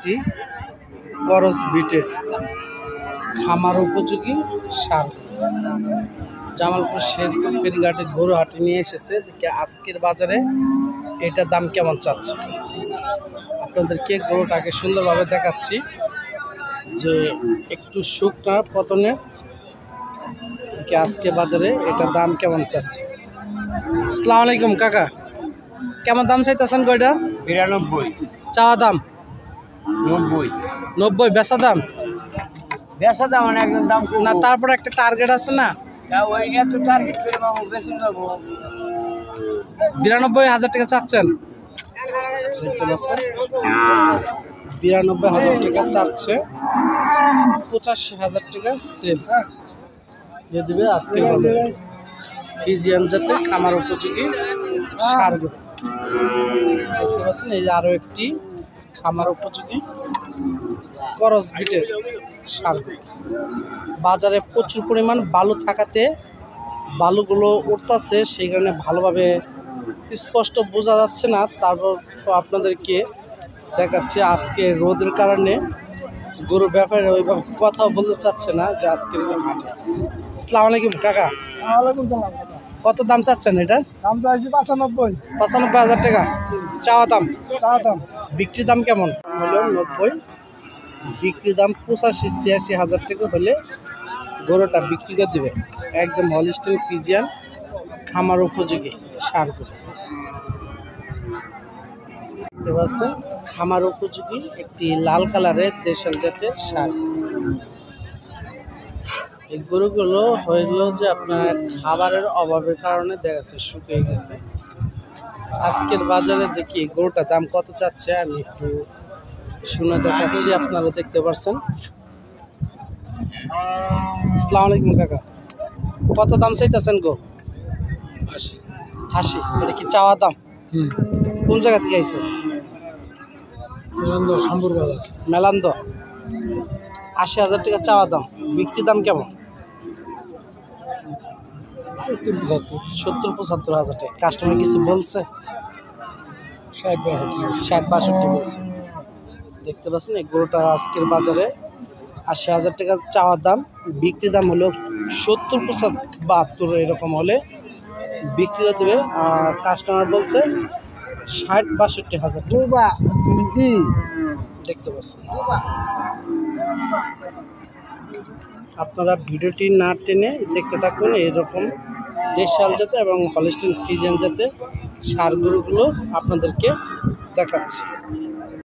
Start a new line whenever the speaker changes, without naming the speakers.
একটি করস বিটের খামার উপযোগী সার জামালপুর শেরপুর ফেরিঘাটে গরু হাটে নিয়ে এসেছে। দেখে আজকের বাজারে এটার দাম কেমন চাচ্ছে আপনাদেরকে গরুটাকে সুন্দরভাবে দেখাচ্ছি যে একটু শুকনা পতনে আজকে বাজারে এটার দাম কেমন চাচ্ছে। আসসালামু আলাইকুম কাকা, কেমন দাম চাইতেছেন কয়টা?
92
চাওয়া দাম
90
90, বেচা দাম
বেচা দাম একদম দাম
না, তারপরে একটা টার্গেট আছে না?
ওই এত টার্গেট করে বাবু বেশি যাবো
92,000 টাকা চাচ্ছেন, দেখতে পাচ্ছেন 92,000 টাকা চাচ্ছে। 85,000 টাকা সেল দিয়ে দেবে আজকে ফিজিয়ান জাতের খামার উপযোগী সারগুলো দেখতে পাচ্ছেন। এই যে আরো একটি খামার উপযোগী করস বিটের সারগুলো বাজারে প্রচুর পরিমাণ বালু থাকাতে বালুগুলো উঠতেছে, সেই কারণে ভালোভাবে স্পষ্ট বোঝা যাচ্ছে না। তারপর তো আপনাদেরকে দেখাচ্ছে আজকে রোদের কারণে গরু ব্যাপারে ওইভাবে কথাও বলতে চাচ্ছে না যে আজকের হাটে। আসসালামু আলাইকুম কাকা।
ওয়ালাইকুম সালাম।
কত দাম চাচ্ছেন এটার?
দাম চাইছি 95
95,000 টাকা চাওয়া দাম।
চাওয়া দাম
বিক্রি দাম কেমন হলো? 90, বিক্রি দাম 85-86,000 টাকা হলে গরুটা বিক্রি করে দেবে। একদম হলিস্টাইন ফ্রিজিয়ান খামার উপযোগী সারগুলো এবার খামার উপযোগী একটি লাল কালারের দেশাল জাতের সার। এই গরুগুলো হইল যে আপনার খাবারের অভাবের কারণে দেখা যাচ্ছে শুকিয়ে গেছে। আজকের বাজারে দেখি গরুটা দাম কত চাচ্ছে আমি একটু শুনে দেখাচ্ছি, আপনারা দেখতে পাচ্ছেন। আসসালামু আলাইকুম কাকা, কত দাম চাইতেছেন গো? 80। এটা কি চাওয়া দাম? কোন জায়গা থেকে আইছে?
মেলান্দ শামপুর বাজার।
মেলান্দ। 80,000 টাকা চাওয়া দাম, বিক্রি দাম কেমন? 70-75,000 টাকা। কাস্টমার কিছু বলছে? 60-62 বলছে। দেখতে পাচ্ছেন এই গরুটা আজকের বাজারে 80,000 টাকা চাওয়ার দাম, বিক্রি দাম হলো 70-72 এরকম হলে বিক্রি করে দেবে। আর কাস্টমার বলছে 60-62,000 টাকা। দেখতে পাচ্ছেন। আপনারা ভিডিওটি না টেনে দেখতে থাকুন, এরকম দেশাল জাতে এবং হলিস্টাইন ফ্রিজিয়ান জাতের সার গরুগুলো আপনাদেরকে দেখাচ্ছি।